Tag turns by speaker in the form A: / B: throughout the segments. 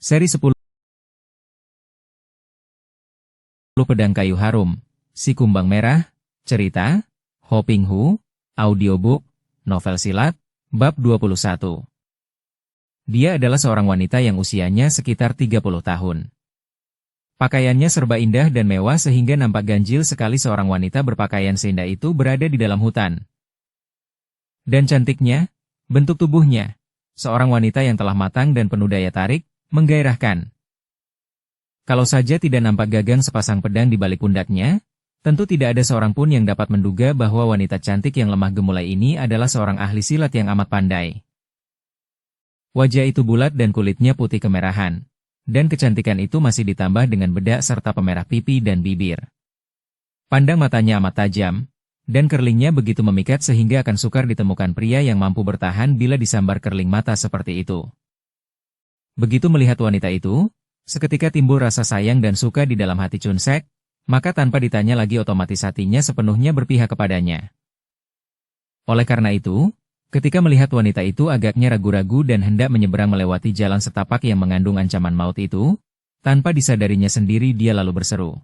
A: Seri 10 Pedang Kayu Harum, Si Kumbang Merah, Cerita, Ho Ping Hu, Audiobook, Novel Silat, Bab 21. Dia adalah seorang wanita yang usianya sekitar 30 tahun. Pakaiannya serba indah dan mewah sehingga nampak ganjil sekali seorang wanita berpakaian seindah itu berada di dalam hutan. Dan cantiknya, bentuk tubuhnya, seorang wanita yang telah matang dan penuh daya tarik, menggairahkan. Kalau saja tidak nampak gagang sepasang pedang di balik pundaknya, tentu tidak ada seorang pun yang dapat menduga bahwa wanita cantik yang lemah gemulai ini adalah seorang ahli silat yang amat pandai. Wajah itu bulat dan kulitnya putih kemerahan, dan kecantikan itu masih ditambah dengan bedak serta pemerah pipi dan bibir. Pandang matanya amat tajam, dan kerlingnya begitu memikat sehingga akan sukar ditemukan pria yang mampu bertahan bila disambar kerling mata seperti itu. Begitu melihat wanita itu, seketika timbul rasa sayang dan suka di dalam hati Chun Sek, maka tanpa ditanya lagi otomatis hatinya sepenuhnya berpihak kepadanya. Oleh karena itu, ketika melihat wanita itu agaknya ragu-ragu dan hendak menyeberang melewati jalan setapak yang mengandung ancaman maut itu, tanpa disadarinya sendiri dia lalu berseru.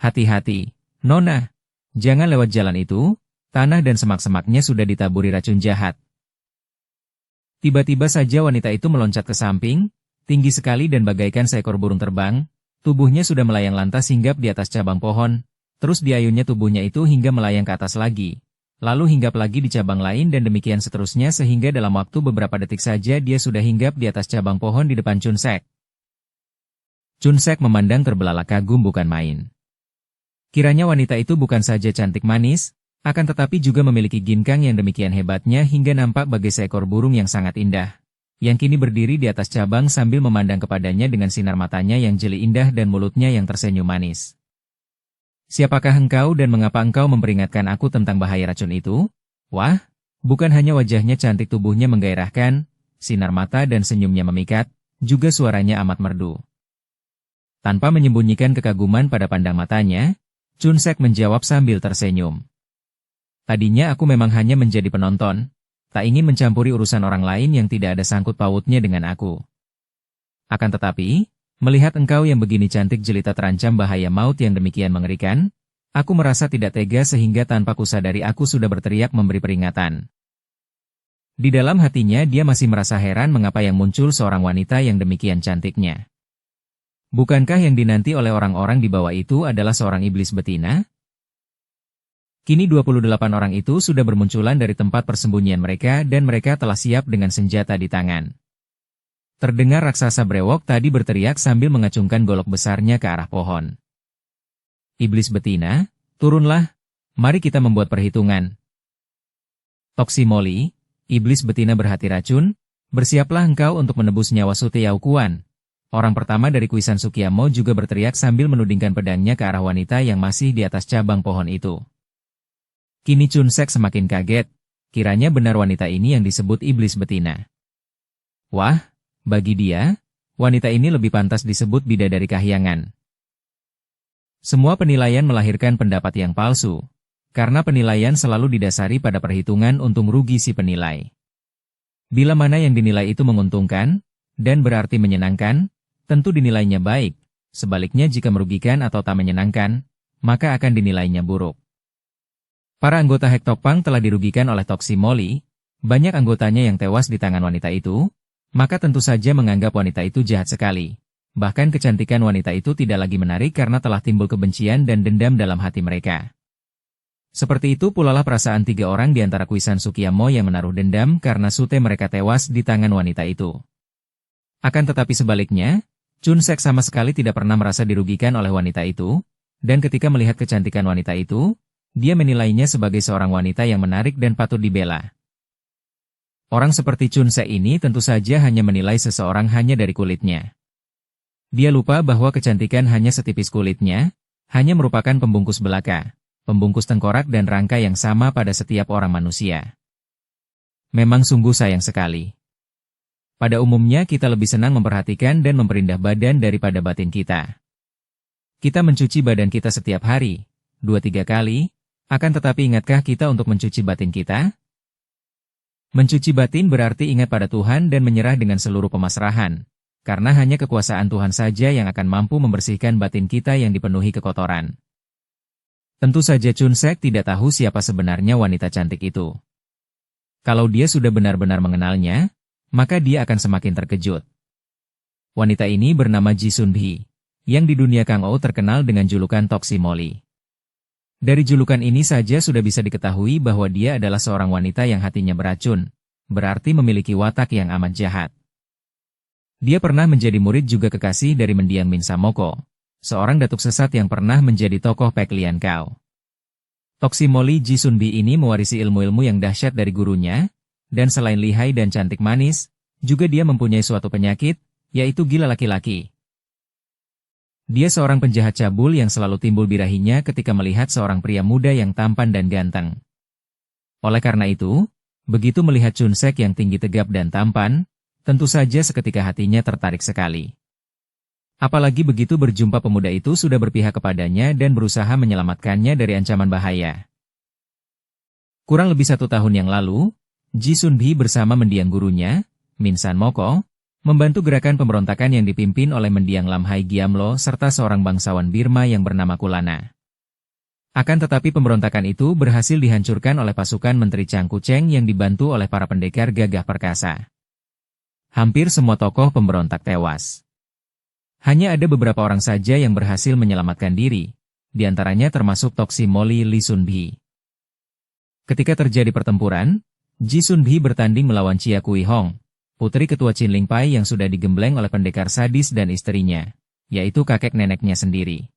A: "Hati-hati, Nona, jangan lewat jalan itu, tanah dan semak-semaknya sudah ditaburi racun jahat." Tiba-tiba saja wanita itu meloncat ke samping, tinggi sekali dan bagaikan seekor burung terbang, tubuhnya sudah melayang lantas hinggap di atas cabang pohon, terus diayunnya tubuhnya itu hingga melayang ke atas lagi, lalu hinggap lagi di cabang lain dan demikian seterusnya sehingga dalam waktu beberapa detik saja dia sudah hinggap di atas cabang pohon di depan Chun Sek. Chun Sek memandang terbelalak kagum bukan main. Kiranya wanita itu bukan saja cantik manis, akan tetapi juga memiliki ginkang yang demikian hebatnya hingga nampak bagai seekor burung yang sangat indah, yang kini berdiri di atas cabang sambil memandang kepadanya dengan sinar matanya yang jeli indah dan mulutnya yang tersenyum manis. "Siapakah engkau dan mengapa engkau memperingatkan aku tentang bahaya racun itu?" Wah, bukan hanya wajahnya cantik tubuhnya menggairahkan, sinar mata dan senyumnya memikat, juga suaranya amat merdu. Tanpa menyembunyikan kekaguman pada pandang matanya, Chun Sek menjawab sambil tersenyum. "Tadinya aku memang hanya menjadi penonton, tak ingin mencampuri urusan orang lain yang tidak ada sangkut pautnya dengan aku. Akan tetapi, melihat engkau yang begini cantik jelita terancam bahaya maut yang demikian mengerikan, aku merasa tidak tega sehingga tanpa kusadari aku sudah berteriak memberi peringatan." Di dalam hatinya dia masih merasa heran mengapa yang muncul seorang wanita yang demikian cantiknya. Bukankah yang dinanti oleh orang-orang di bawah itu adalah seorang iblis betina? Kini 28 orang itu sudah bermunculan dari tempat persembunyian mereka dan mereka telah siap dengan senjata di tangan. Terdengar raksasa brewok tadi berteriak sambil mengacungkan golok besarnya ke arah pohon. "Iblis betina, turunlah, mari kita membuat perhitungan." "Toksimoli, iblis betina berhati racun, bersiaplah engkau untuk menebus nyawa Sute Yaukuan." Orang pertama dari Kuisan Sukiyamo juga berteriak sambil menudingkan pedangnya ke arah wanita yang masih di atas cabang pohon itu. Kini Chun Sek semakin kaget, kiranya benar wanita ini yang disebut iblis betina. Wah, bagi dia, wanita ini lebih pantas disebut bidadari kahyangan. Semua penilaian melahirkan pendapat yang palsu, karena penilaian selalu didasari pada perhitungan untung rugi si penilai. Bila mana yang dinilai itu menguntungkan, dan berarti menyenangkan, tentu dinilainya baik, sebaliknya jika merugikan atau tak menyenangkan, maka akan dinilainya buruk. Para anggota Hektopang telah dirugikan oleh Toksimoli, banyak anggotanya yang tewas di tangan wanita itu, maka tentu saja menganggap wanita itu jahat sekali. Bahkan kecantikan wanita itu tidak lagi menarik karena telah timbul kebencian dan dendam dalam hati mereka. Seperti itu pula lah perasaan 3 orang di antara Kuisan Sukiyamo yang menaruh dendam karena sute mereka tewas di tangan wanita itu. Akan tetapi sebaliknya, Chun Sek sama sekali tidak pernah merasa dirugikan oleh wanita itu, dan ketika melihat kecantikan wanita itu, dia menilainya sebagai seorang wanita yang menarik dan patut dibela. Orang seperti Chun Sek ini tentu saja hanya menilai seseorang hanya dari kulitnya. Dia lupa bahwa kecantikan hanya setipis kulitnya, hanya merupakan pembungkus belaka, pembungkus tengkorak dan rangka yang sama pada setiap orang manusia. Memang sungguh sayang sekali. Pada umumnya kita lebih senang memperhatikan dan memperindah badan daripada batin kita. Kita mencuci badan kita setiap hari, 2-3 kali, akan tetapi ingatkah kita untuk mencuci batin kita? Mencuci batin berarti ingat pada Tuhan dan menyerah dengan seluruh pemasrahan, karena hanya kekuasaan Tuhan saja yang akan mampu membersihkan batin kita yang dipenuhi kekotoran. Tentu saja Chun Sek tidak tahu siapa sebenarnya wanita cantik itu. Kalau dia sudah benar-benar mengenalnya, maka dia akan semakin terkejut. Wanita ini bernama Ji Sun Bee, yang di dunia Kang Ou terkenal dengan julukan Toksi Molly. Dari julukan ini saja sudah bisa diketahui bahwa dia adalah seorang wanita yang hatinya beracun, berarti memiliki watak yang amat jahat. Dia pernah menjadi murid juga kekasih dari mendiang Min Samoko, seorang datuk sesat yang pernah menjadi tokoh Pek Lian Kao. Toksi Molly Ji Sun Bee ini mewarisi ilmu-ilmu yang dahsyat dari gurunya, dan selain lihai dan cantik manis, juga dia mempunyai suatu penyakit, yaitu gila laki-laki. Dia seorang penjahat cabul yang selalu timbul birahinya ketika melihat seorang pria muda yang tampan dan ganteng. Oleh karena itu, begitu melihat Chun Sek yang tinggi tegap dan tampan, tentu saja seketika hatinya tertarik sekali. Apalagi begitu berjumpa pemuda itu sudah berpihak kepadanya dan berusaha menyelamatkannya dari ancaman bahaya. Kurang lebih 1 tahun yang lalu, Ji Sun Bee bersama mendiang gurunya, Min San Moko, membantu gerakan pemberontakan yang dipimpin oleh mendiang Lam Hai Giamlo serta seorang bangsawan Birma yang bernama Kulana. Akan tetapi pemberontakan itu berhasil dihancurkan oleh pasukan Menteri Chang Kucheng yang dibantu oleh para pendekar gagah perkasa. Hampir semua tokoh pemberontak tewas. Hanya ada beberapa orang saja yang berhasil menyelamatkan diri, di antaranya termasuk Toksi Molly Li Sun Bee. Ketika terjadi pertempuran, Ji Sun Bee bertanding melawan Chia Kui Hong, putri ketua Chin Ling Pai yang sudah digembleng oleh pendekar sadis dan istrinya, yaitu kakek neneknya sendiri.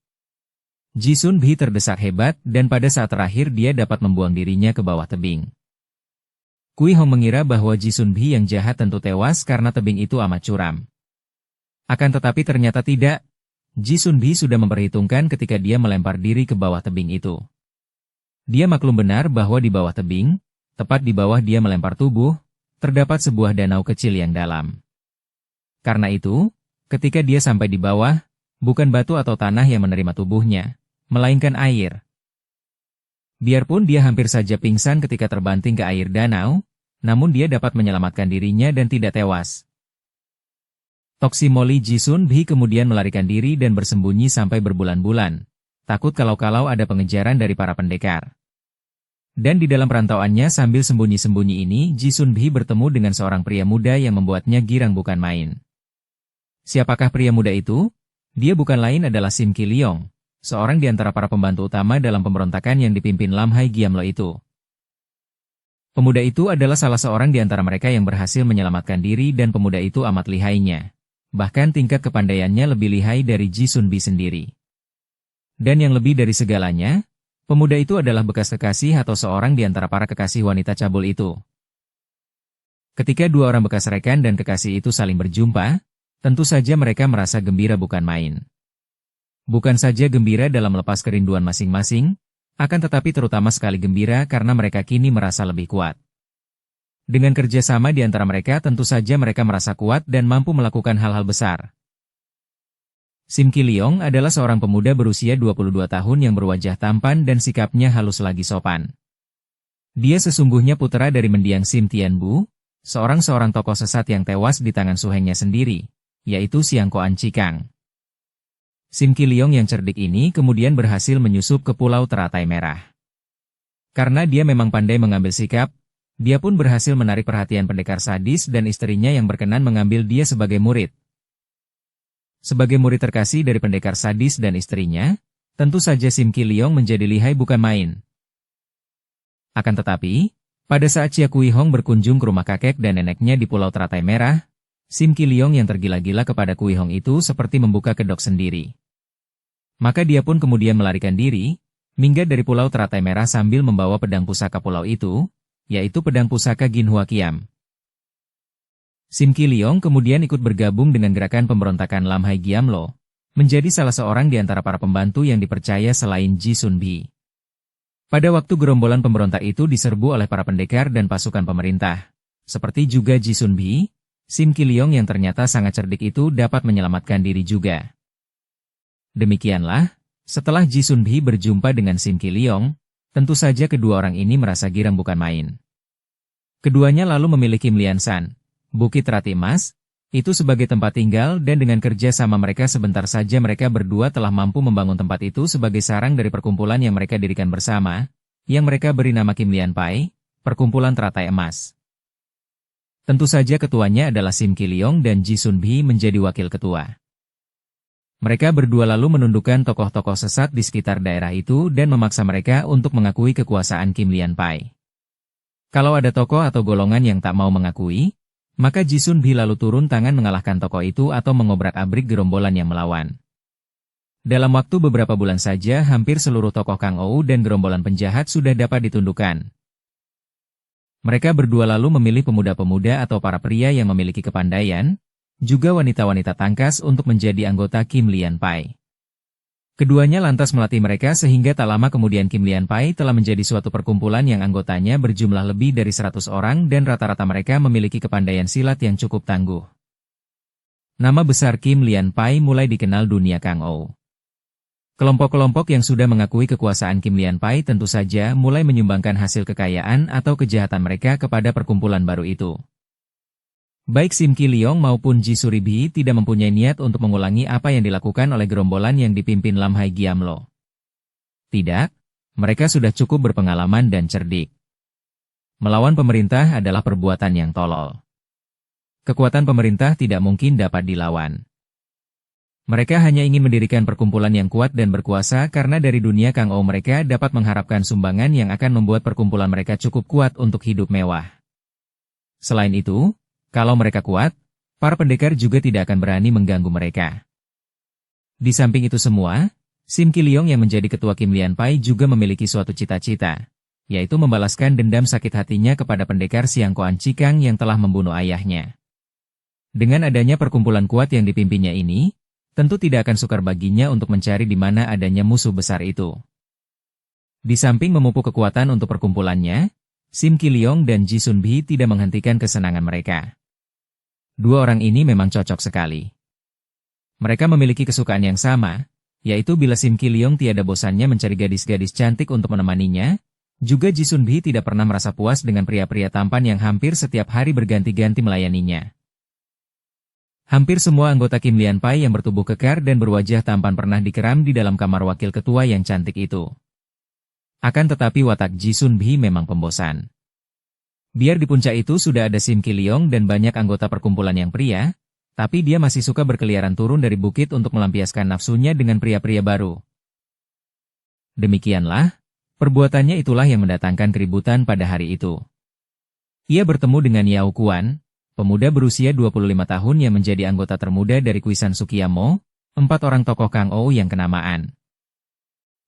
A: Ji Sun Bee terdesak hebat dan pada saat terakhir dia dapat membuang dirinya ke bawah tebing. Kui Hong mengira bahwa Ji Sun Bee yang jahat tentu tewas karena tebing itu amat curam. Akan tetapi ternyata tidak. Ji Sun Bee sudah memperhitungkan ketika dia melempar diri ke bawah tebing itu. Dia maklum benar bahwa di bawah tebing, tepat di bawah dia melempar tubuh, terdapat sebuah danau kecil yang dalam. Karena itu, ketika dia sampai di bawah, bukan batu atau tanah yang menerima tubuhnya, melainkan air. Biarpun dia hampir saja pingsan ketika terbanting ke air danau, namun dia dapat menyelamatkan dirinya dan tidak tewas. Toksi Molly Ji Sun Bee kemudian melarikan diri dan bersembunyi sampai berbulan-bulan, takut kalau-kalau ada pengejaran dari para pendekar. Dan di dalam perantauannya sambil sembunyi-sembunyi ini, Ji Sun Bee bertemu dengan seorang pria muda yang membuatnya girang bukan main. Siapakah pria muda itu? Dia bukan lain adalah Sim Ki Leong, seorang di antara para pembantu utama dalam pemberontakan yang dipimpin Lam Hai Giamlo itu. Pemuda itu adalah salah seorang di antara mereka yang berhasil menyelamatkan diri dan pemuda itu amat lihainya. Bahkan tingkat kepandaiannya lebih lihai dari Ji Sun Bee sendiri. Dan yang lebih dari segalanya, pemuda itu adalah bekas kekasih atau seorang di antara para kekasih wanita cabul itu. Ketika dua orang bekas rekan dan kekasih itu saling berjumpa, tentu saja mereka merasa gembira bukan main. Bukan saja gembira dalam melepas kerinduan masing-masing, akan tetapi terutama sekali gembira karena mereka kini merasa lebih kuat. Dengan kerjasama di antara mereka tentu saja mereka merasa kuat dan mampu melakukan hal-hal besar. Sim Ki Leong adalah seorang pemuda berusia 22 tahun yang berwajah tampan dan sikapnya halus lagi sopan. Dia sesungguhnya putra dari mendiang Sim Tian Bu, seorang tokoh sesat yang tewas di tangan suhengnya sendiri, yaitu Siang Koan Cikang. Sim Ki Leong yang cerdik ini kemudian berhasil menyusup ke Pulau Teratai Merah. Karena dia memang pandai mengambil sikap, dia pun berhasil menarik perhatian pendekar sadis dan istrinya yang berkenan mengambil dia sebagai murid. Sebagai murid terkasih dari pendekar sadis dan istrinya, tentu saja Sim Ki Leong menjadi lihai bukan main. Akan tetapi, pada saat Chia Kui Hong berkunjung ke rumah kakek dan neneknya di Pulau Teratai Merah, Sim Ki Leong yang tergila-gila kepada Kui Hong itu seperti membuka kedok sendiri. Maka dia pun kemudian melarikan diri, minggat dari Pulau Teratai Merah sambil membawa pedang pusaka pulau itu, yaitu pedang pusaka Gin Hua Kiam. Sim Ki Leong kemudian ikut bergabung dengan gerakan pemberontakan Lam Hai Giamlo, menjadi salah seorang di antara para pembantu yang dipercaya selain Ji Sun Bee. Pada waktu gerombolan pemberontak itu diserbu oleh para pendekar dan pasukan pemerintah, seperti juga Ji Sun Bee, Sim Ki Leong yang ternyata sangat cerdik itu dapat menyelamatkan diri juga. Demikianlah, setelah Ji Sun Bee berjumpa dengan Sim Ki Leong, tentu saja kedua orang ini merasa girang bukan main. Keduanya lalu memilih Kim Lian San, Bukit Rati Emas, Itu sebagai tempat tinggal dan dengan kerja sama mereka sebentar saja mereka berdua telah mampu membangun tempat itu sebagai sarang dari perkumpulan yang mereka dirikan bersama, yang mereka beri nama Kim Lian Pai, Perkumpulan Teratai Emas. Tentu saja ketuanya adalah Sim Ki Leong dan Ji Sun Bi menjadi wakil ketua. Mereka berdua lalu menundukkan tokoh-tokoh sesat di sekitar daerah itu dan memaksa mereka untuk mengakui kekuasaan Kim Lian Pai. Kalau ada tokoh atau golongan yang tak mau mengakui, maka Ji Sun Bi lalu turun tangan mengalahkan tokoh itu atau mengobrak-abrik gerombolan yang melawan. Dalam waktu beberapa bulan saja hampir seluruh tokoh Kang Ou dan gerombolan penjahat sudah dapat ditundukkan. Mereka berdua lalu memilih pemuda-pemuda atau para pria yang memiliki kepandaian, juga wanita-wanita tangkas untuk menjadi anggota Kim Lian Pai. Keduanya lantas melatih mereka sehingga tak lama kemudian Kim Lian Pai telah menjadi suatu perkumpulan yang anggotanya berjumlah lebih dari 100 orang dan rata-rata mereka memiliki kepandaian silat yang cukup tangguh. Nama besar Kim Lian Pai mulai dikenal dunia Kang Ou. Kelompok-kelompok yang sudah mengakui kekuasaan Kim Lian Pai tentu saja mulai menyumbangkan hasil kekayaan atau kejahatan mereka kepada perkumpulan baru itu. Baik Sim Ki Leong maupun Ji Suri Bi tidak mempunyai niat untuk mengulangi apa yang dilakukan oleh gerombolan yang dipimpin Lam Hai Giamlo. Tidak, mereka sudah cukup berpengalaman dan cerdik. Melawan pemerintah adalah perbuatan yang tolol. Kekuatan pemerintah tidak mungkin dapat dilawan. Mereka hanya ingin mendirikan perkumpulan yang kuat dan berkuasa karena dari dunia Kang Ou mereka dapat mengharapkan sumbangan yang akan membuat perkumpulan mereka cukup kuat untuk hidup mewah. Selain itu, kalau mereka kuat, para pendekar juga tidak akan berani mengganggu mereka. Di samping itu semua, Sim Ki Leong yang menjadi ketua Kim Lian Pai juga memiliki suatu cita-cita, yaitu membalaskan dendam sakit hatinya kepada pendekar Siang Koan Cikang yang telah membunuh ayahnya. Dengan adanya perkumpulan kuat yang dipimpinnya ini, tentu tidak akan sukar baginya untuk mencari di mana adanya musuh besar itu. Di samping memupuk kekuatan untuk perkumpulannya, Sim Ki Leong dan Ji Sun Bi tidak menghentikan kesenangan mereka. Dua orang ini memang cocok sekali. Mereka memiliki kesukaan yang sama, yaitu bila Sim Ki Leong tiada bosannya mencari gadis-gadis cantik untuk menemaninya, juga Ji Sun Bi tidak pernah merasa puas dengan pria-pria tampan yang hampir setiap hari berganti-ganti melayaninya. Hampir semua anggota Kim Lian Pai yang bertubuh kekar dan berwajah tampan pernah dikeram di dalam kamar wakil ketua yang cantik itu. Akan tetapi watak Ji Sun Bi memang pembosan. Biar di puncak itu sudah ada Sim Ki Leong dan banyak anggota perkumpulan yang pria, tapi dia masih suka berkeliaran turun dari bukit untuk melampiaskan nafsunya dengan pria-pria baru. Demikianlah, perbuatannya itulah yang mendatangkan keributan pada hari itu. Ia bertemu dengan Yao Kuan, pemuda berusia 25 tahun yang menjadi anggota termuda dari Kuisan Sukiyamo, 4 orang tokoh Kang Ou yang kenamaan.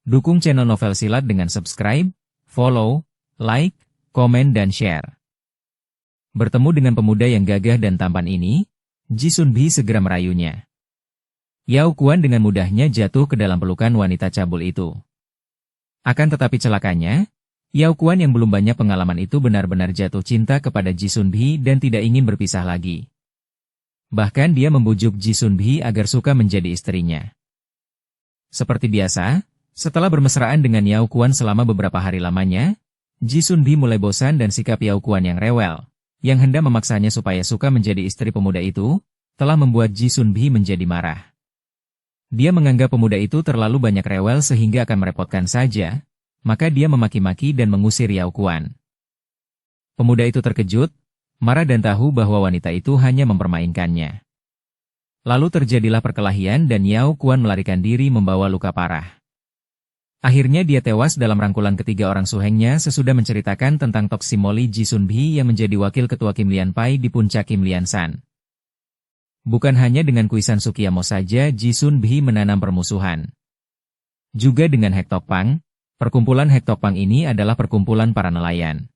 A: Dukung channel Novel Silat dengan subscribe, follow, like, komen dan share. Bertemu dengan pemuda yang gagah dan tampan ini, Ji Sun Bi segera merayunya. Yao Kuan dengan mudahnya jatuh ke dalam pelukan wanita cabul itu. Akan tetapi celakanya, Yao Kuan yang belum banyak pengalaman itu benar-benar jatuh cinta kepada Ji Sun Bi dan tidak ingin berpisah lagi. Bahkan dia membujuk Ji Sun Bi agar suka menjadi istrinya. Seperti biasa, setelah bermesraan dengan Yao Kuan selama beberapa hari lamanya, Ji Sun Bi mulai bosan dan sikap Yao Kuan yang rewel, yang hendak memaksanya supaya suka menjadi istri pemuda itu, telah membuat Ji Sun Bi menjadi marah. Dia menganggap pemuda itu terlalu banyak rewel sehingga akan merepotkan saja, maka dia memaki-maki dan mengusir Yao Kuan. Pemuda itu terkejut, marah dan tahu bahwa wanita itu hanya mempermainkannya. Lalu terjadilah perkelahian dan Yao Kuan melarikan diri membawa luka parah. Akhirnya dia tewas dalam rangkulan ketiga orang suhengnya sesudah menceritakan tentang toksimoli Ji Sun Bi yang menjadi wakil ketua Kim Lian Pai di puncak Kim Lian San. Bukan hanya dengan Kuisan Sukiyamo saja Ji Sun Bi menanam permusuhan. Juga dengan Hek Tok Pang, perkumpulan Hek Tok Pang ini adalah perkumpulan para nelayan.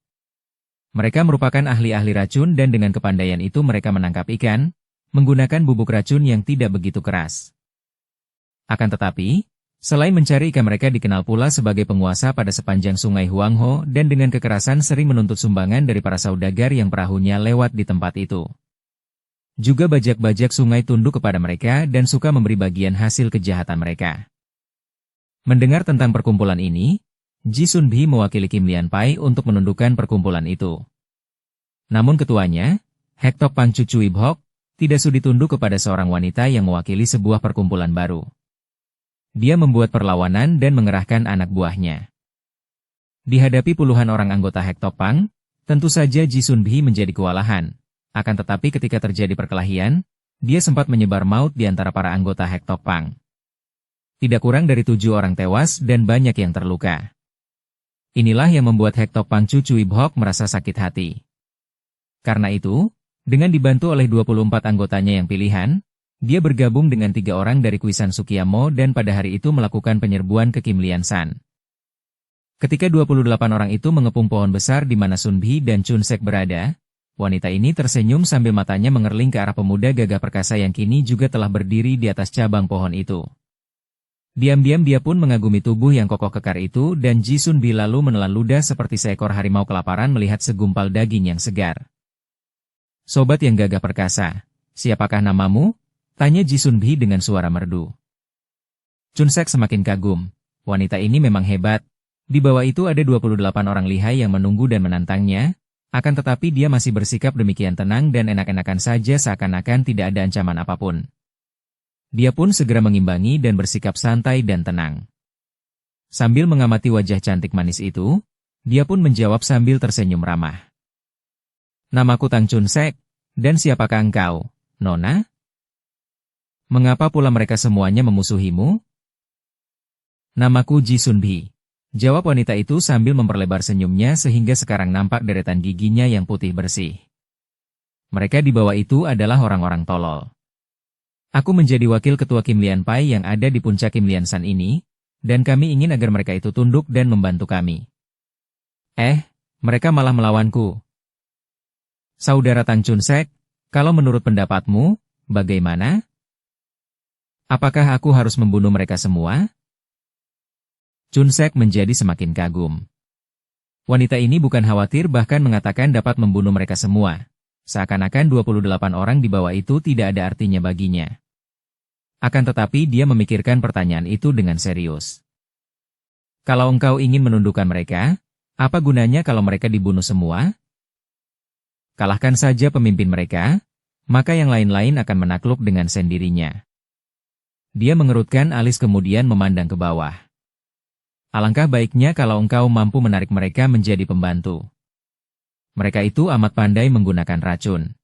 A: Mereka merupakan ahli-ahli racun dan dengan kepandaian itu mereka menangkap ikan, menggunakan bubuk racun yang tidak begitu keras. Akan tetapi, selain mencari ikan mereka dikenal pula sebagai penguasa pada sepanjang sungai Huangho dan dengan kekerasan sering menuntut sumbangan dari para saudagar yang perahunya lewat di tempat itu. Juga bajak-bajak sungai tunduk kepada mereka dan suka memberi bagian hasil kejahatan mereka. Mendengar tentang perkumpulan ini, Ji Sun Bi mewakili Kim Lian Pai untuk menundukkan perkumpulan itu. Namun ketuanya, Hek Tok Pang Cucu Ibhok, tidak sudi tunduk kepada seorang wanita yang mewakili sebuah perkumpulan baru. Dia membuat perlawanan dan mengerahkan anak buahnya. Dihadapi puluhan orang anggota Hek Tok Pang, tentu saja Ji Sun Bhi menjadi kewalahan. Akan tetapi ketika terjadi perkelahian, dia sempat menyebar maut di antara para anggota Hek Tok Pang. Tidak kurang dari 7 orang tewas dan banyak yang terluka. Inilah yang membuat Hek Tok Pang Chu Cui Bhok merasa sakit hati. Karena itu, dengan dibantu oleh 24 anggotanya yang pilihan, dia bergabung dengan 3 orang dari Kuisan Sukiyamo dan pada hari itu melakukan penyerbuan ke Kim Lian San. Ketika 28 orang itu mengepung pohon besar di mana Sun Bhi dan Chun Sek berada, wanita ini tersenyum sambil matanya mengerling ke arah pemuda gagah perkasa yang kini juga telah berdiri di atas cabang pohon itu. Diam-diam dia pun mengagumi tubuh yang kokoh kekar itu dan Ji Sun Bhi lalu menelan ludah seperti seekor harimau kelaparan melihat segumpal daging yang segar. Sobat yang gagah perkasa, siapakah namamu? Tanya Ji Sun Bhi dengan suara merdu. Chun Sek semakin kagum. Wanita ini memang hebat. Di bawah itu ada 28 orang lihai yang menunggu dan menantangnya, akan tetapi dia masih bersikap demikian tenang dan enak-enakan saja seakan-akan tidak ada ancaman apapun. Dia pun segera mengimbangi dan bersikap santai dan tenang. Sambil mengamati wajah cantik manis itu, dia pun menjawab sambil tersenyum ramah. Namaku Tang Chun Sek, dan siapakah engkau, Nona? Mengapa pula mereka semuanya memusuhimu? Namaku Ji Sun Bhi, jawab wanita itu sambil memperlebar senyumnya sehingga sekarang nampak deretan giginya yang putih bersih. Mereka di bawah itu adalah orang-orang tolol. Aku menjadi wakil ketua Kim Lian Pai yang ada di puncak Kim Lian San ini, dan kami ingin agar mereka itu tunduk dan membantu kami. Mereka malah melawanku. Saudara Tang Chun Sek, kalau menurut pendapatmu, bagaimana? Apakah aku harus membunuh mereka semua? Chun Sek menjadi semakin kagum. Wanita ini bukan khawatir bahkan mengatakan dapat membunuh mereka semua. Seakan-akan 28 orang di bawah itu tidak ada artinya baginya. Akan tetapi dia memikirkan pertanyaan itu dengan serius. Kalau engkau ingin menundukkan mereka, apa gunanya kalau mereka dibunuh semua? Kalahkan saja pemimpin mereka, maka yang lain-lain akan menakluk dengan sendirinya. Dia mengerutkan alis kemudian memandang ke bawah. Alangkah baiknya kalau engkau mampu menarik mereka menjadi pembantu. Mereka itu amat pandai menggunakan racun.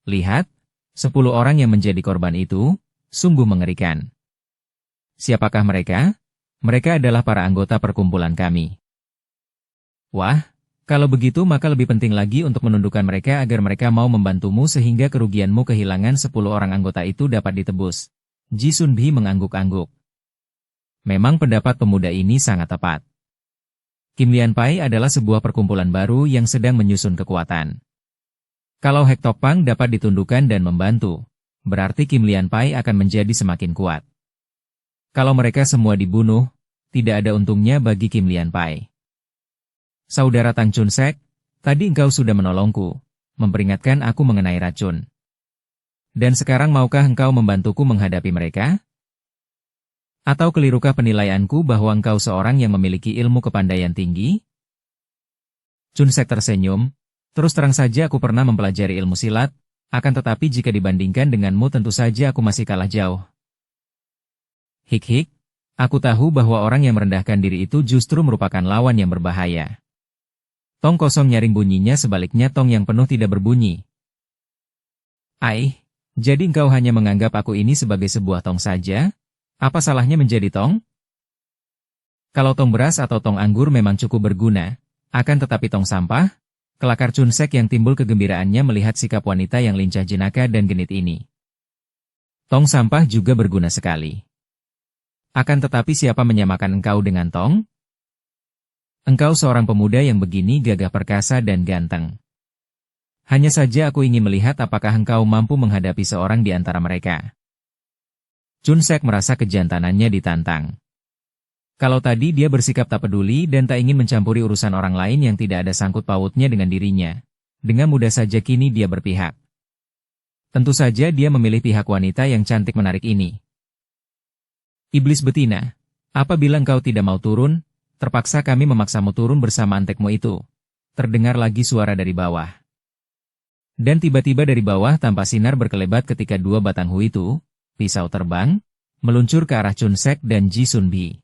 A: Lihat, 10 orang yang menjadi korban itu, sungguh mengerikan. Siapakah mereka? Mereka adalah para anggota perkumpulan kami. Wah, kalau begitu maka lebih penting lagi untuk menundukkan mereka agar mereka mau membantumu sehingga kerugianmu kehilangan 10 orang anggota itu dapat ditebus. Ji Sun Bhi mengangguk-angguk. Memang pendapat pemuda ini sangat tepat. Kim Lian Pai adalah sebuah perkumpulan baru yang sedang menyusun kekuatan. Kalau Hek Tok Pang dapat ditundukkan dan membantu, berarti Kim Lian Pai akan menjadi semakin kuat. Kalau mereka semua dibunuh, tidak ada untungnya bagi Kim Lian Pai. Saudara Tang Chun Sek, tadi engkau sudah menolongku, memperingatkan aku mengenai racun. Dan sekarang maukah engkau membantuku menghadapi mereka? Atau kelirukah penilaianku bahwa engkau seorang yang memiliki ilmu kepandaian tinggi? Chun Sek tersenyum, terus terang saja aku pernah mempelajari ilmu silat, akan tetapi jika dibandingkan denganmu tentu saja aku masih kalah jauh. Hik-hik, aku tahu bahwa orang yang merendahkan diri itu justru merupakan lawan yang berbahaya. Tong kosong nyaring bunyinya sebaliknya tong yang penuh tidak berbunyi. Jadi engkau hanya menganggap aku ini sebagai sebuah tong saja? Apa salahnya menjadi tong? Kalau tong beras atau tong anggur memang cukup berguna, akan tetapi tong sampah? Kelakar Chun Sek yang timbul kegembiraannya melihat sikap wanita yang lincah jenaka dan genit ini. Tong sampah juga berguna sekali. Akan tetapi siapa menyamakan engkau dengan tong? Engkau seorang pemuda yang begini gagah perkasa dan ganteng. Hanya saja aku ingin melihat apakah engkau mampu menghadapi seorang di antara mereka. Chun Sek merasa kejantanannya ditantang. Kalau tadi dia bersikap tak peduli dan tak ingin mencampuri urusan orang lain yang tidak ada sangkut pautnya dengan dirinya, dengan mudah saja kini dia berpihak. Tentu saja dia memilih pihak wanita yang cantik menarik ini. Iblis betina, apabila engkau tidak mau turun, terpaksa kami memaksamu turun bersama antekmu itu. Terdengar lagi suara dari bawah. Dan tiba-tiba dari bawah tanpa sinar berkelebat ketika dua batang hu itu, pisau terbang, meluncur ke arah Chun Sek dan Ji Sun Bi.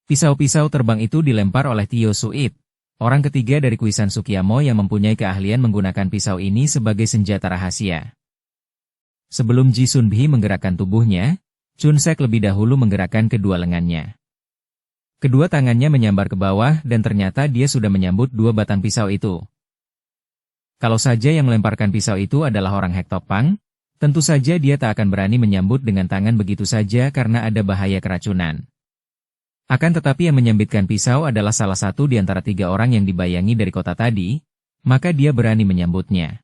A: Pisau-pisau terbang itu dilempar oleh Tio Suit, orang ketiga dari Kuisan Sukiyamo yang mempunyai keahlian menggunakan pisau ini sebagai senjata rahasia. Sebelum Ji Sun Bi menggerakkan tubuhnya, Chun Sek lebih dahulu menggerakkan kedua lengannya. Kedua tangannya menyambar ke bawah dan ternyata dia sudah menyambut dua batang pisau itu. Kalau saja yang melemparkan pisau itu adalah orang Hek Tok Pang, tentu saja dia tak akan berani menyambut dengan tangan begitu saja karena ada bahaya keracunan. Akan tetapi yang menyambitkan pisau adalah salah satu di antara tiga orang yang dibayangi dari kota tadi, maka dia berani menyambutnya.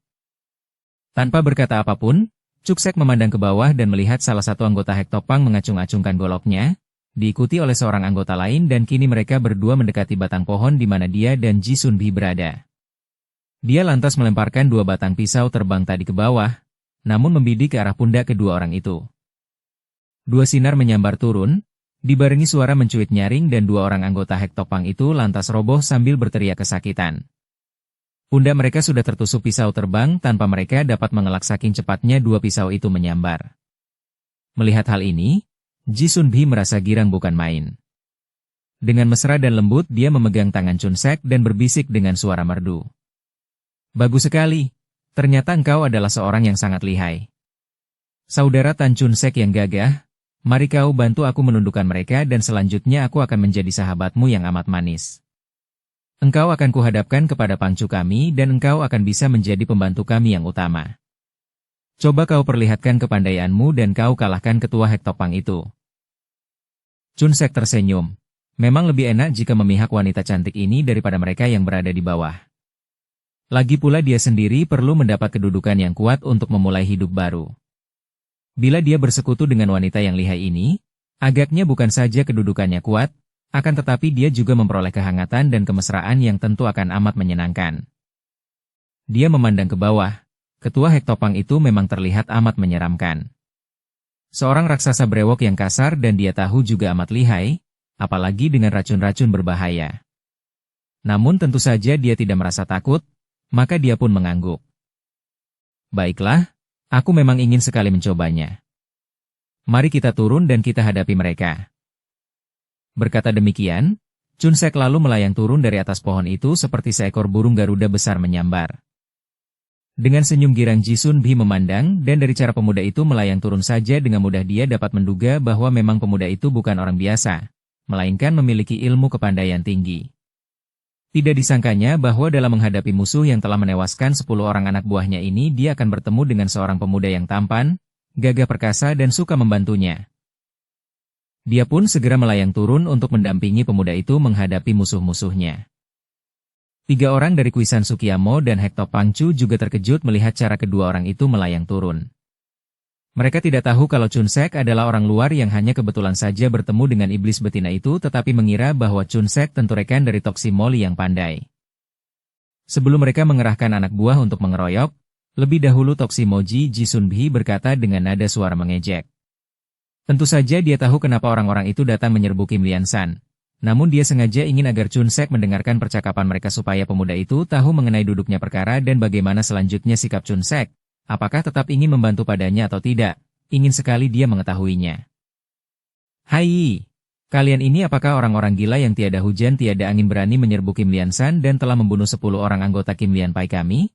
A: Tanpa berkata apapun, Chuk Sek memandang ke bawah dan melihat salah satu anggota Hek Tok Pang mengacung-acungkan goloknya, diikuti oleh seorang anggota lain dan kini mereka berdua mendekati batang pohon di mana dia dan Ji Sun Bi berada. Dia lantas melemparkan dua batang pisau terbang tadi ke bawah, namun membidik ke arah pundak kedua orang itu. Dua sinar menyambar turun, dibarengi suara mencuit nyaring dan dua orang anggota Hek Tok Pang itu lantas roboh sambil berteriak kesakitan. Pundak mereka sudah tertusuk pisau terbang tanpa mereka dapat mengelak saking cepatnya dua pisau itu menyambar. Melihat hal ini, Ji Sun Bi merasa girang bukan main. Dengan mesra dan lembut dia memegang tangan Chun Sek dan berbisik dengan suara merdu. Bagus sekali, ternyata engkau adalah seorang yang sangat lihai. Saudara Tan Chun Sek yang gagah, mari kau bantu aku menundukkan mereka dan selanjutnya aku akan menjadi sahabatmu yang amat manis. Engkau akan kuhadapkan kepada pangcu kami dan engkau akan bisa menjadi pembantu kami yang utama. Coba kau perlihatkan kepandaianmu dan kau kalahkan ketua Hek Tok Pang itu. Chun Sek tersenyum. Memang lebih enak jika memihak wanita cantik ini daripada mereka yang berada di bawah. Lagi pula dia sendiri perlu mendapat kedudukan yang kuat untuk memulai hidup baru. Bila dia bersekutu dengan wanita yang lihai ini, agaknya bukan saja kedudukannya kuat, akan tetapi dia juga memperoleh kehangatan dan kemesraan yang tentu akan amat menyenangkan. Dia memandang ke bawah, ketua Hek Tok Pang itu memang terlihat amat menyeramkan. Seorang raksasa brewok yang kasar dan dia tahu juga amat lihai, apalagi dengan racun-racun berbahaya. Namun tentu saja dia tidak merasa takut, maka dia pun mengangguk. Baiklah, aku memang ingin sekali mencobanya. Mari kita turun dan kita hadapi mereka. Berkata demikian, Chun Sek lalu melayang turun dari atas pohon itu seperti seekor burung garuda besar menyambar. Dengan senyum girang Ji Sun Bi memandang dan dari cara pemuda itu melayang turun saja dengan mudah dia dapat menduga bahwa memang pemuda itu bukan orang biasa, melainkan memiliki ilmu kepandaian tinggi. Tidak disangkanya bahwa dalam menghadapi musuh yang telah menewaskan 10 orang anak buahnya ini dia akan bertemu dengan seorang pemuda yang tampan, gagah perkasa dan suka membantunya. Dia pun segera melayang turun untuk mendampingi pemuda itu menghadapi musuh-musuhnya. 3 orang dari Kuisan Sukiyamo dan Hek Tok Pang Chu juga terkejut melihat cara kedua orang itu melayang turun. Mereka tidak tahu kalau Chun Sek adalah orang luar yang hanya kebetulan saja bertemu dengan iblis betina itu tetapi mengira bahwa Chun Sek tentu rekan dari Toksi Moli yang pandai. Sebelum mereka mengerahkan anak buah untuk mengeroyok, lebih dahulu Toksi Moji Ji Sun Bi berkata dengan nada suara mengejek. Tentu saja dia tahu kenapa orang-orang itu datang menyerbu Kim Lian San. Namun dia sengaja ingin agar Chun Sek mendengarkan percakapan mereka supaya pemuda itu tahu mengenai duduknya perkara dan bagaimana selanjutnya sikap Chun Sek. Apakah tetap ingin membantu padanya atau tidak? Ingin sekali dia mengetahuinya. Hai, kalian ini apakah orang-orang gila yang tiada hujan tiada angin berani menyerbu Kim Lian San dan telah membunuh 10 orang anggota Kim Lian Pai kami?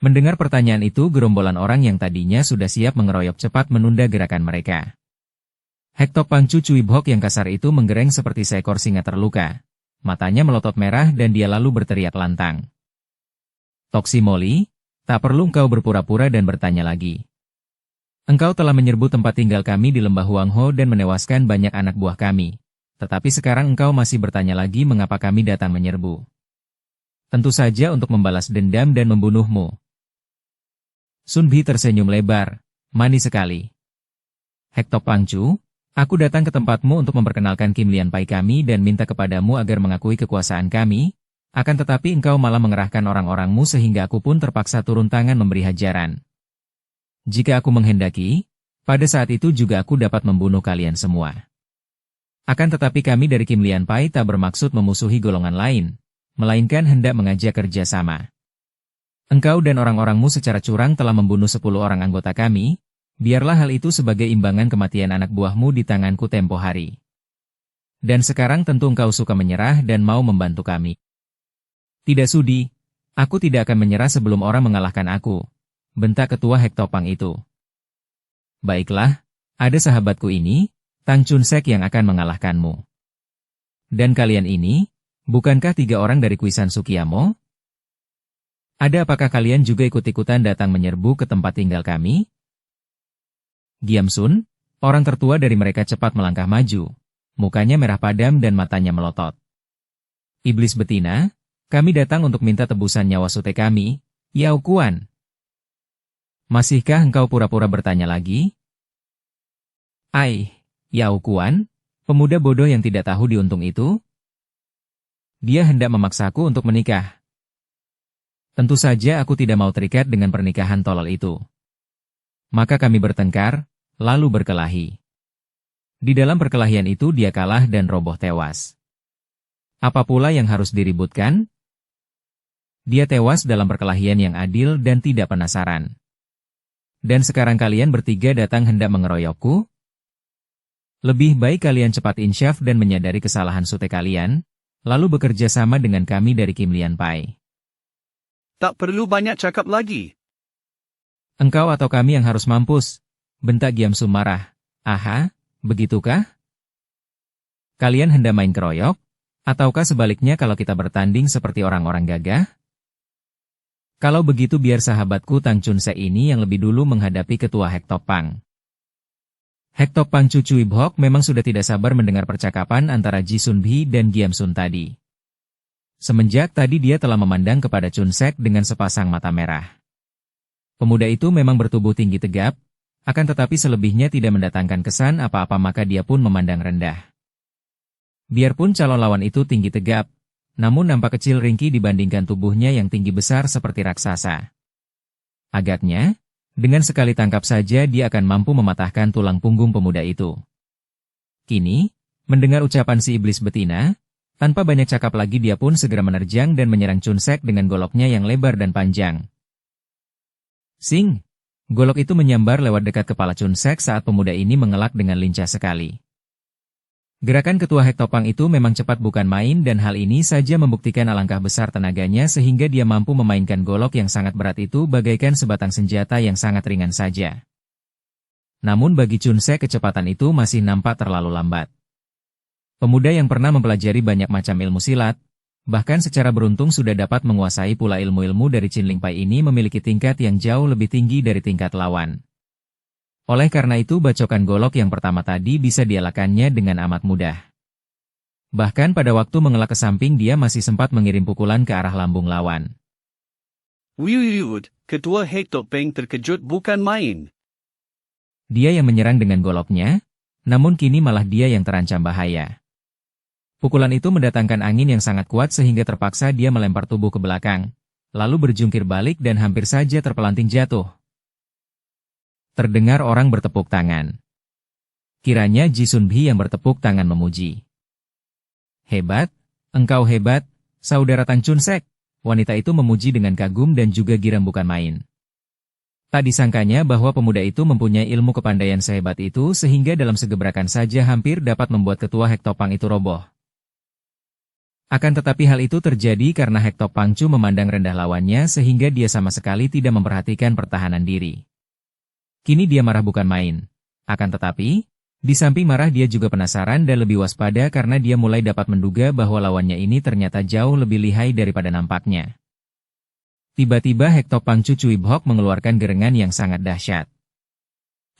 A: Mendengar pertanyaan itu gerombolan orang yang tadinya sudah siap mengeroyok cepat menunda gerakan mereka. Hek Tok Pang Chu Cui Bhok yang kasar itu menggereng seperti seekor singa terluka. Matanya melotot merah dan dia lalu berteriak lantang. Toksi Moli, tak perlu engkau berpura-pura dan bertanya lagi. Engkau telah menyerbu tempat tinggal kami di lembah Huang Ho dan menewaskan banyak anak buah kami. Tetapi sekarang engkau masih bertanya lagi mengapa kami datang menyerbu. Tentu saja untuk membalas dendam dan membunuhmu. Sun Bi tersenyum lebar, manis sekali. Hek Tok Pang Chu, aku datang ke tempatmu untuk memperkenalkan Kim Lian Pai kami dan minta kepadamu agar mengakui kekuasaan kami, akan tetapi engkau malah mengerahkan orang-orangmu sehingga aku pun terpaksa turun tangan memberi hajaran. Jika aku menghendaki, pada saat itu juga aku dapat membunuh kalian semua. Akan tetapi kami dari Kim Lian Pai tak bermaksud memusuhi golongan lain, melainkan hendak mengajak kerjasama. Engkau dan orang-orangmu secara curang telah membunuh 10 orang anggota kami, biarlah hal itu sebagai imbangan kematian anak buahmu di tanganku tempo hari. Dan sekarang tentu engkau suka menyerah dan mau membantu kami. Tidak sudi, aku tidak akan menyerah sebelum orang mengalahkan aku, bentak ketua Hektopang itu. Baiklah, ada sahabatku ini, Tang Chunsek yang akan mengalahkanmu. Dan kalian ini, bukankah 3 orang dari Kuisan Sukiyamo? Ada apakah kalian juga ikut-ikutan datang menyerbu ke tempat tinggal kami? Giamsun, orang tertua dari mereka cepat melangkah maju. Mukanya merah padam dan matanya melotot. Iblis betina, kami datang untuk minta tebusan nyawa sute kami, Yao Kuan. Masihkah engkau pura-pura bertanya lagi? Ai, Yao Kuan, pemuda bodoh yang tidak tahu diuntung itu? Dia hendak memaksaku untuk menikah. Tentu saja aku tidak mau terikat dengan pernikahan tolol itu. Maka kami bertengkar, lalu berkelahi. Di dalam perkelahian itu dia kalah dan roboh tewas. Apa pula yang harus diributkan? Dia tewas dalam perkelahian yang adil dan tidak penasaran. Dan sekarang kalian bertiga datang hendak mengeroyokku? Lebih baik kalian cepat insyaf dan menyadari kesalahan sute kalian, lalu bekerja sama dengan kami dari Kim Lian Pai.
B: Tak perlu banyak cakap lagi.
A: Engkau atau kami yang harus mampus, bentak Giamsun marah. Aha, begitukah? Kalian hendak main keroyok? Ataukah sebaliknya kalau kita bertanding seperti orang-orang gagah? Kalau begitu biar sahabatku Tang Chunsek ini yang lebih dulu menghadapi ketua Hektopang. Hektopang Cucu Ibhok memang sudah tidak sabar mendengar percakapan antara Ji Sunbi dan Giamsun tadi. Semenjak tadi dia telah memandang kepada Chunsek dengan sepasang mata merah. Pemuda itu memang bertubuh tinggi tegap, akan tetapi selebihnya tidak mendatangkan kesan apa-apa maka dia pun memandang rendah. Biarpun calon lawan itu tinggi tegap, namun nampak kecil ringkih dibandingkan tubuhnya yang tinggi besar seperti raksasa. Agaknya, dengan sekali tangkap saja dia akan mampu mematahkan tulang punggung pemuda itu. Kini, mendengar ucapan si iblis betina, tanpa banyak cakap lagi dia pun segera menerjang dan menyerang Chunsek dengan goloknya yang lebar dan panjang. Sing! Golok itu menyambar lewat dekat kepala Chunsek saat pemuda ini mengelak dengan lincah sekali. Gerakan ketua Hektopang itu memang cepat bukan main dan hal ini saja membuktikan alangkah besar tenaganya sehingga dia mampu memainkan golok yang sangat berat itu bagaikan sebatang senjata yang sangat ringan saja. Namun bagi Chunsek kecepatan itu masih nampak terlalu lambat. Pemuda yang pernah mempelajari banyak macam ilmu silat, bahkan secara beruntung sudah dapat menguasai pula ilmu-ilmu dari Chin Ling Pai ini memiliki tingkat yang jauh lebih tinggi dari tingkat lawan. Oleh karena itu bacokan golok yang pertama tadi bisa dielakkannya dengan amat mudah. Bahkan pada waktu mengelak ke samping dia masih sempat mengirim pukulan ke arah lambung lawan.
B: Wiwid, ketua Hektopang terkejut bukan main.
A: Dia yang menyerang dengan goloknya, namun kini malah dia yang terancam bahaya. Pukulan itu mendatangkan angin yang sangat kuat sehingga terpaksa dia melempar tubuh ke belakang, lalu berjungkir balik dan hampir saja terpelanting jatuh. Terdengar orang bertepuk tangan. Kiranya Ji Sunbi yang bertepuk tangan memuji. Hebat, engkau hebat, saudara Tang Chunsek. Wanita itu memuji dengan kagum dan juga giram bukan main. Tak disangkanya bahwa pemuda itu mempunyai ilmu kepandaian sehebat itu sehingga dalam segebrakan saja hampir dapat membuat ketua Hektopang itu roboh. Akan tetapi hal itu terjadi karena Hektopang Chu memandang rendah lawannya sehingga dia sama sekali tidak memperhatikan pertahanan diri. Kini dia marah bukan main. Akan tetapi, di samping marah dia juga penasaran dan lebih waspada karena dia mulai dapat menduga bahwa lawannya ini ternyata jauh lebih lihai daripada nampaknya. Tiba-tiba Hektopang Chu Cui Bhok mengeluarkan gerengan yang sangat dahsyat.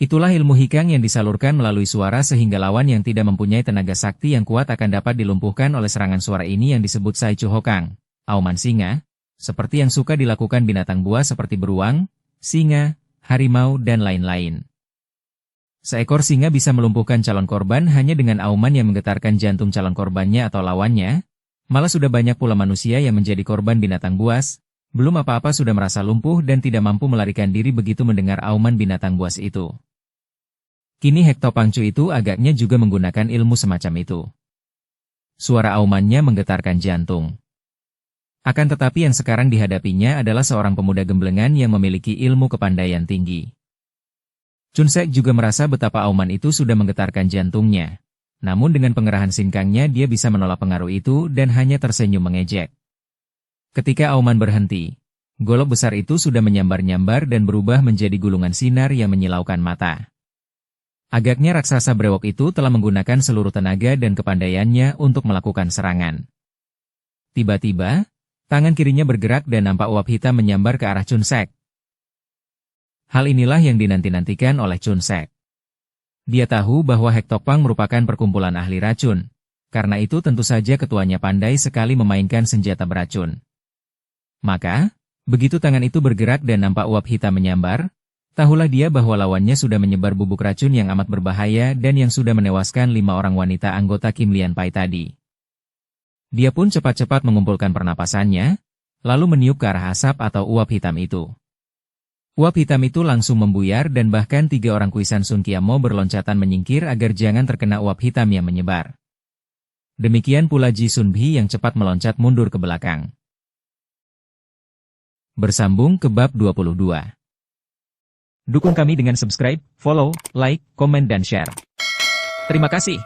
A: Itulah ilmu hikang yang disalurkan melalui suara sehingga lawan yang tidak mempunyai tenaga sakti yang kuat akan dapat dilumpuhkan oleh serangan suara ini yang disebut Sai Chu Hokang, auman singa, seperti yang suka dilakukan binatang buas seperti beruang, singa, harimau, dan lain-lain. Seekor singa bisa melumpuhkan calon korban hanya dengan auman yang menggetarkan jantung calon korbannya atau lawannya, malah sudah banyak pula manusia yang menjadi korban binatang buas, belum apa-apa sudah merasa lumpuh dan tidak mampu melarikan diri begitu mendengar auman binatang buas itu. Kini Hektopang Chu itu agaknya juga menggunakan ilmu semacam itu. Suara aumannya menggetarkan jantung. Akan tetapi yang sekarang dihadapinya adalah seorang pemuda gemblengan yang memiliki ilmu kepandaian tinggi. Chun Sek juga merasa betapa auman itu sudah menggetarkan jantungnya. Namun dengan pengerahan sinkangnya dia bisa menolak pengaruh itu dan hanya tersenyum mengejek. Ketika auman berhenti, golok besar itu sudah menyambar-nyambar dan berubah menjadi gulungan sinar yang menyilaukan mata. Agaknya raksasa brewok itu telah menggunakan seluruh tenaga dan kepandaiannya untuk melakukan serangan. Tiba-tiba, tangan kirinya bergerak dan nampak uap hitam menyambar ke arah Chun Sek. Hal inilah yang dinanti-nantikan oleh Chun Sek. Dia tahu bahwa Hek Tok Pang merupakan perkumpulan ahli racun. Karena itu tentu saja ketuanya pandai sekali memainkan senjata beracun. Maka, begitu tangan itu bergerak dan nampak uap hitam menyambar, tahulah dia bahwa lawannya sudah menyebar bubuk racun yang amat berbahaya dan yang sudah menewaskan 5 orang wanita anggota Kim Lian Pai tadi. Dia pun cepat-cepat mengumpulkan pernapasannya, lalu meniup ke arah asap atau uap hitam itu. Uap hitam itu langsung membuyar dan bahkan 3 orang kuisan Sun Qiamo berloncatan menyingkir agar jangan terkena uap hitam yang menyebar. Demikian pula Ji Sun Bhi yang cepat meloncat mundur ke belakang. Bersambung ke bab 22. Dukung kami dengan subscribe, follow, like, komen dan share. Terima kasih.